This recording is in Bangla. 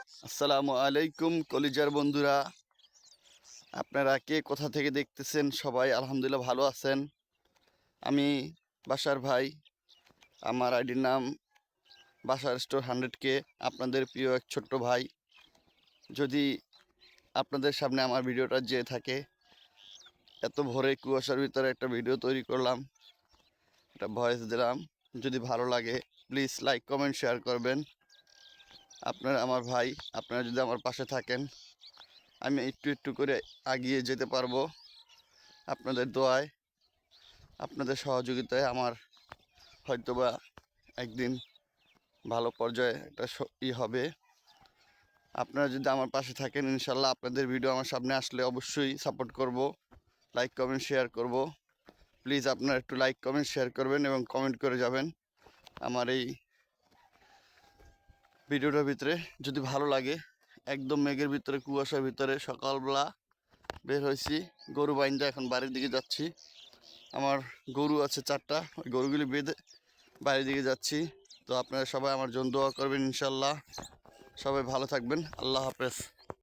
আসসালামু আলাইকুম কলিজার বন্ধুরা, আপনারা কে কোথা থেকে দেখতেছেন? সবাই আলহামদুলিল্লাহ ভালো আছেন। আমি বাসার ভাই, আমার আইডির নাম বাসার স্টোর 100K। আপনাদের প্রিয় এক ছোট্ট ভাই। যদি আপনাদের সামনে আমার ভিডিওটা যে থাকে, এত ভোরে কুয়াশার ভিতরে একটা ভিডিও তৈরি করলাম, একটা ভয়েস দিলাম। যদি ভালো লাগে প্লিজ লাইক কমেন্ট শেয়ার করবেন। আপনারা আমার ভাই, আপনারা যদি আমার পাশে থাকেন আমি একটু একটু করে এগিয়ে যেতে পারবো। আপনাদের দোয়ায়, আপনাদের সহযোগিতায় আমার হয়তোবা একদিন ভালো পর্যায়ে একটা হবে। আপনারা যদি আমার পাশে থাকেন ইনশাল্লাহ আপনাদের ভিডিও আমার সামনে আসলে অবশ্যই সাপোর্ট করব, লাইক কমেন্ট শেয়ার করব। প্লিজ আপনারা একটু লাইক কমেন্ট শেয়ার করবেন এবং কমেন্ট করে যাবেন আমার এই ভিডিওটার ভিতরে। যদি ভালো লাগে, একদম মেঘের ভিতরে কুয়াশার ভিতরে সকালবেলা বের হয়েছি, গরু বাইন্দা এখন বাড়ির দিকে যাচ্ছি। আমার গরু আছে 4টা, ওই গরুগুলি বেঁধে বাড়ির দিকে যাচ্ছি। তো আপনারা সবাই আমার জন্য দোয়া করবেন ইনশাল্লাহ। সবাই ভালো থাকবেন। আল্লাহ হাফেজ।